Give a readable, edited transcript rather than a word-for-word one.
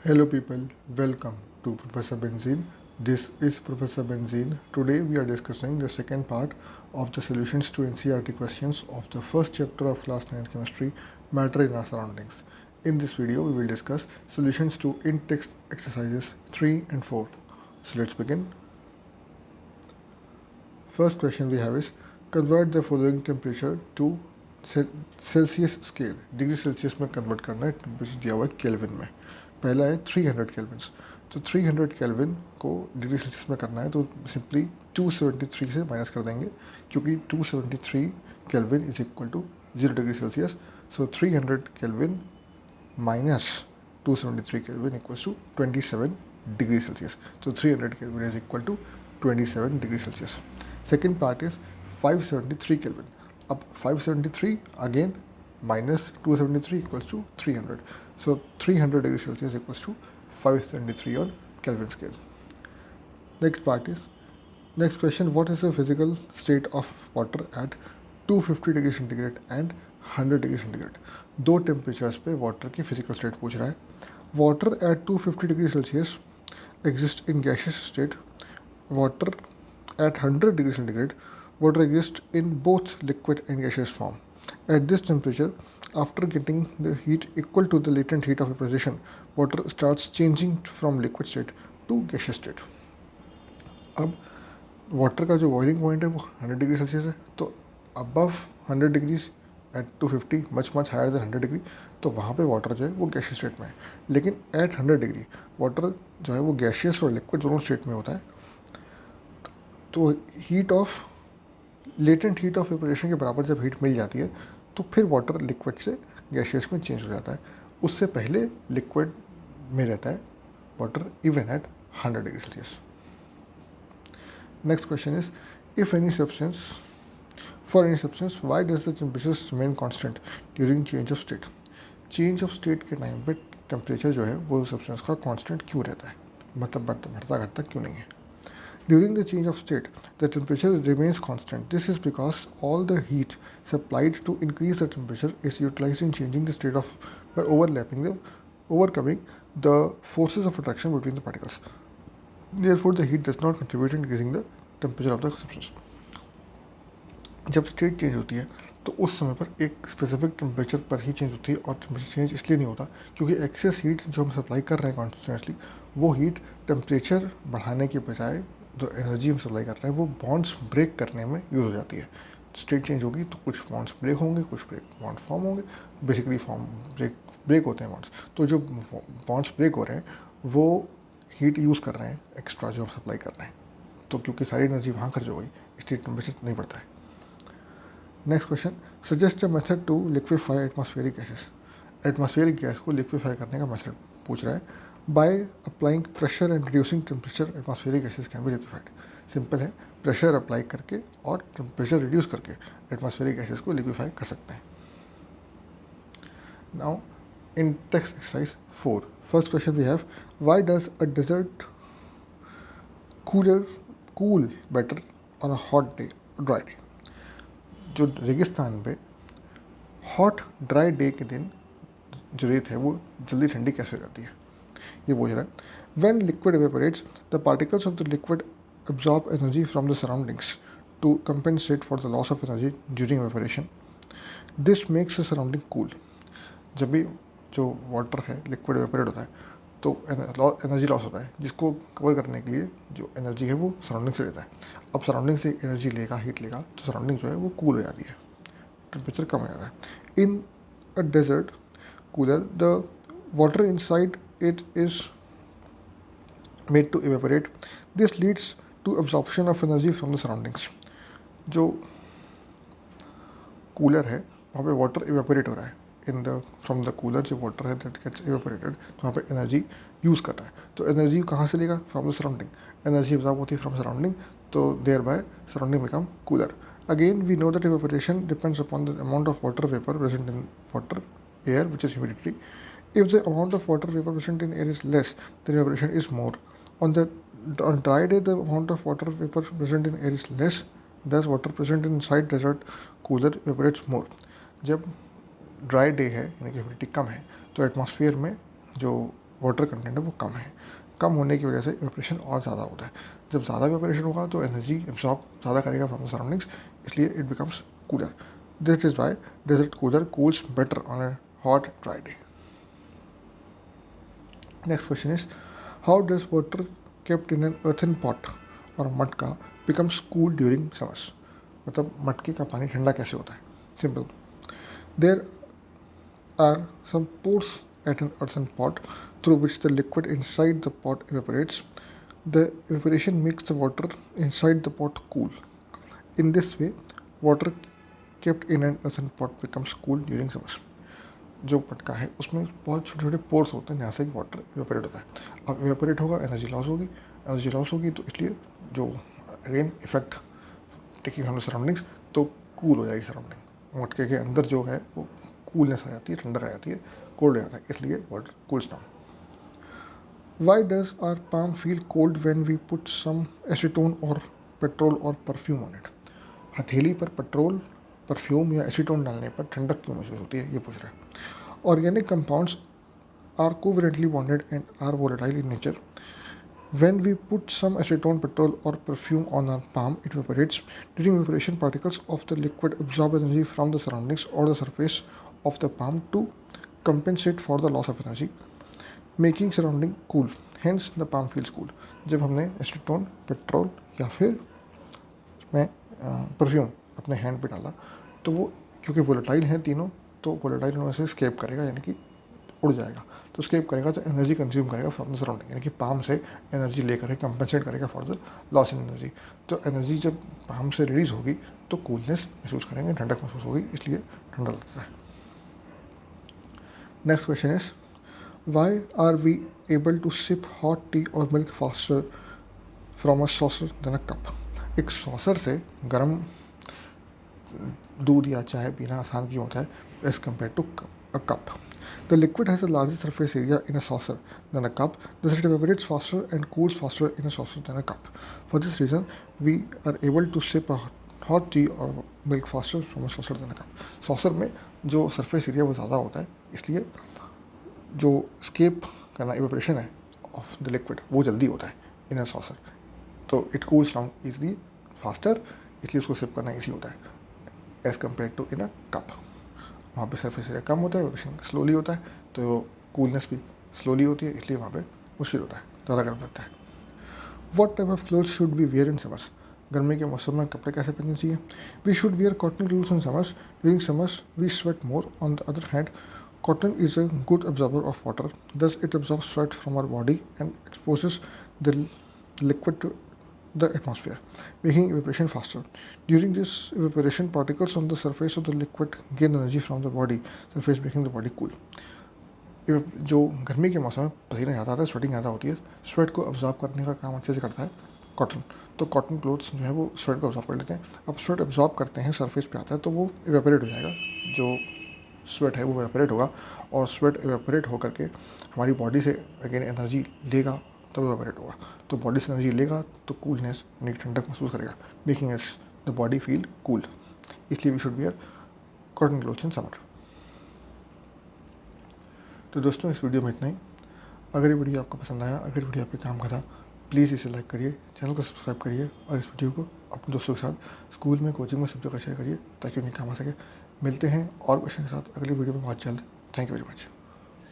Hello people, welcome to Professor Benzene. This is Professor Benzene. Today we are discussing the second part of the solutions to NCERT questions of the first chapter of class 9th chemistry, Matter in Our Surroundings. In this video we will discuss solutions to in-text exercises 3 and 4. So let's begin. First question we have is convert the following temperature to Celsius scale degree Celsius में convert करना है, temperature दिया हुआ है kelvin में. पहला है 300 Kelvin's, तो 300 केल्विन को डिग्री सेल्सियस में करना है तो सिंपली 273 से माइनस कर देंगे क्योंकि 273 kelvin is equal to 0 degree Celsius. So 300 kelvin minus 273 kelvin equals to 27 degree Celsius. तो 300 kelvin is equal to 27 degree Celsius. Second part is 573 kelvin. अब 573 again minus 273 equals to 300. So 300 degrees Celsius equals to 573 on Kelvin scale. Next part is, next question, what is the physical state of water at 250 degree centigrade and 100 degree centigrade? दो temperatures पे water की physical state पूछ रहा है. Water at 250 degree Celsius exist in gaseous state. Water at 100 degree centigrade, water exists in both liquid and gaseous form. At this temperature, after getting the heat equal to the latent heat of vaporization, water starts changing from liquid state to gaseous state. अब water का जो boiling point है वो 100 degree Celsius है, तो above 100 degrees at 250 much higher than 100 degree, तो वहाँ पे वाटर जो है वो गैसियस स्टेट में है. लेकिन एट 100 डिग्री वाटर जो है वो गैसियस और लिक्विड दोनों स्टेट में होता है. तो heat of latent heat of evaporation के बराबर जब हीट मिल जाती है तो फिर वाटर लिक्विड से गैसियस में चेंज हो जाता है. उससे पहले लिक्विड में रहता है water even at 100 degree Celsius. Next question is, if any substance for any substance why does the temperature remain constant during change of state. Change of state के टाइम पे टेम्परेचर जो है वो सब्सटेंस का constant क्यों रहता है, मतलब बढ़ता घटता क्यों नहीं है. During the change of state, the temperature remains constant. This is because all the heat supplied to increase the temperature is utilized in changing the state of by overcoming the forces of attraction between the particles. Therefore, the heat does not contribute in increasing the temperature of the substance. जब state change होती है तो उस समय पर एक specific temperature पर ही change होती है, और टेम्परेचर चेंज इसलिए नहीं होता क्योंकि एक्सेस हीट जो हम सप्लाई कर रहे हैं कॉन्टिन्यूसली, वो हीट टेम्परेचर बढ़ाने के बजाय जो एनर्जी हम सप्लाई कर रहे हैं वो बॉन्ड्स ब्रेक करने में यूज़ हो जाती है. स्टेट चेंज होगी तो कुछ बॉन्ड्स ब्रेक होंगे, कुछ बॉन्ड फॉर्म होंगे. बेसिकली फॉर्म ब्रेक होते हैं बॉन्ड्स. तो जो बॉन्ड्स ब्रेक हो रहे हैं वो हीट यूज़ कर रहे हैं एक्स्ट्रा जो हम सप्लाई कर रहे हैं, तो क्योंकि सारी एनर्जी वहाँ खर्च हो गई इसलिए टेम्परेचर नहीं बढ़ता है. Next question, suggest a method to liquefy atmospheric gases. Atmospheric gas को लिक्विफाई करने का मेथड पूछ रहा है. By applying pressure and reducing temperature, atmospheric gases can be liquefied. Simple है, प्रेशर अप्लाई करके और टेम्परेचर रिड्यूस करके एटमॉस्फेरिक गैसेस को लिक्विफाई कर सकते हैं. Now in text exercise 4, first question we have, why does a desert cool better on a hot day dry day. जो रेगिस्तान पे हॉट ड्राई डे के दिन जो रेत है वो जल्दी ठंडी कैसे हो जाती है, ये पूछ रहा है. When liquid evaporates, the particles of the liquid absorb energy from the surroundings to compensate for the loss of energy during evaporation. This makes the surrounding cool. जब भी जो वाटर है लिक्विड एवेपोरेट होता है तो एनर्जी लॉस होता है, जिसको कवर करने के लिए जो एनर्जी है वो सराउंडिंग से लेता है. अब सराउंडिंग से एनर्जी लेगा, हीट लेगा, तो सराउंडिंग जो है वो कूल हो जाती है, टेम्परेचर कम हो जाता है. In a desert cooler the water inside it is made to evaporate. This leads to absorption of energy from the surroundings. जो कूलर है वहाँ पे वाटर इवेपोरेट हो रहा है in the from the cooler. जो वाटर है दैट गेट्स इवेपोरेटेड, तो वहाँ पे एनर्जी यूज़ कर रहा है. तो एनर्जी कहाँ से लेगा, from the surrounding. Energy absorb होती है फ्रॉम सराउंडिंग, तो thereby surrounding become cooler. Again, we know that evaporation depends upon the amount of water vapor present in water air, which is humidity. If the amount of water vapor present in air is less, then evaporation is more. On dry day, the amount of water vapor present in air is less, thus water present inside desert cooler evaporates more. जब dry day है यानी कि humidity कम है तो atmosphere में जो water content है वो कम है। कम होने की वजह से इवेपोरेशन और ज़्यादा होता है। जब ज़्यादा इवेपोरेशन होगा तो एनर्जी एब्जॉर्ब ज़्यादा करेगा फ्रॉम द सराउंडिंग्स, इसलिए it becomes cooler. This is why desert cooler cools better on a hot dry day. Next question is how does water kept in an earthen pot और मटका becomes cool during summers। मतलब मटके का पानी ठंडा कैसे होता है? Simple, there are some pores at an earthen pot through which the liquid inside the pot evaporates. The evaporation makes the water inside the pot cool. In this way, water kept in an earthen pot becomes cool during summers. जो पटका है उसमें बहुत छोटे छोटे pores होते हैं जहाँ से वाटर इवेपोरेट होता है। अब इवेपोरेट होगा, एनर्जी लॉस होगी तो इसलिए जो again effect taking from the surroundings, तो कूल हो जाएगी सराउंडिंग। मटके के अंदर जो है वो कूलनेस आ जाती है, ठंडक आ जाती है, कोल्ड हो जाता है, इसलिए water cools down. Why does our palm feel cold when we put some acetone और पेट्रोल और परफ्यूम ऑन इट। हथेली पर पेट्रोल, परफ्यूम या एसीटोन डालने पर ठंडक क्यों महसूस होती है, ये पूछ रहा है। Organic compounds are covalently bonded and are volatile in nature. When we put some acetone, petrol or perfume on our palm, it evaporates. During evaporation, particles of the liquid absorb energy from the surroundings or the surface of the palm to compensate for the loss of energy, making surrounding cool. Hence, the palm feels cool. जब हमने acetone, petrol या फिर उसमें perfume अपने hand पे डाला तो वो क्योंकि वोलेटाइल हैं तीनों, तो वोलेटाइल उनमें से स्केप करेगा, यानी कि उड़ जाएगा। तो स्केप करेगा तो एनर्जी कंज्यूम करेगा फ्रॉम द सराउंडिंग, यानी कि पाम से एनर्जी लेकर कंपनसेट करेगा for the loss in energy. तो एनर्जी जब पाम से रिलीज होगी तो कूलनेस महसूस करेंगे, ठंडक महसूस होगी, इसलिए ठंडा लगता है। Next question is why are we able to sip hot tea और milk faster from a saucer than a cup. एक सॉसर से गर्म दूध या चाय पीना आसान क्यों होता है as compared to a cup? The liquid has a larger surface area in a saucer than a cup, thus it evaporates faster and cools faster in a saucer than a cup. For this reason, we are able to sip a hot tea or milk faster from a saucer than a cup. Saucer में जो surface area वो ज़्यादा होता है, इसलिए जो escape करना evaporation है of the liquid वो जल्दी होता है in a saucer. तो it cools down easily faster, इसलिए उसको sip करना easy होता है as compared to in a cup. वहाँ पे सरफेस एरिया कम होता है, इवेपोरेशन स्लोली होता है, तो कूलनेस भी स्लोली होती है, इसलिए वहाँ पे मुश्किल होता है, ज़्यादा गर्म लगता है। What type of cloth should be wear in summers. गर्मी के मौसम में कपड़े कैसे पहनने चाहिए? We should wear cotton clothes in summers. During summers we sweat more. On the other hand, cotton is a good absorber of water, thus it absorb sweat from our body and exposes the liquid to the atmosphere, making evaporation faster. During this evaporation, particles on the surface of the liquid gain energy from the body surface, making the body cool. जो गर्मी के मौसम में पसीना ज़्यादा आता है, sweating ज़्यादा होती है, स्वेट को ऑब्जॉर्व करने का काम अच्छे से करता है कॉटन। तो कॉटन क्लोथ्स जो है वो स्वेट को ऑब्जॉर्व कर लेते हैं। अब स्वेट ऑब्जॉर्व करते हैं, सरफेस पे आता है तो वो इवेपोरेट हो जाएगा, जो स्वेट है वो इवेपोरेट होगा, और स्वेट इवेपोरेट होकर के हमारी बॉडी से अगेन एनर्जी लेगा तब इवेपोरेट होगा। तो बॉडी से एनर्जी लेगा तो कूलनेस यानी ठंडक महसूस करेगा, making as the body feel cool. इसलिए we should wear cotton clothes in summer. तो दोस्तों इस वीडियो में इतना ही। अगर ये वीडियो आपको पसंद आया, अगर वीडियो आपके काम का था, प्लीज़ इसे लाइक करिए, चैनल को सब्सक्राइब करिए और इस वीडियो को अपने दोस्तों के साथ स्कूल में, कोचिंग में सब जगह शेयर करिए ताकि उन्हें काम आ सके। मिलते हैं और क्वेश्चन के साथ अगली वीडियो में बहुत जल्द। Thank you very much.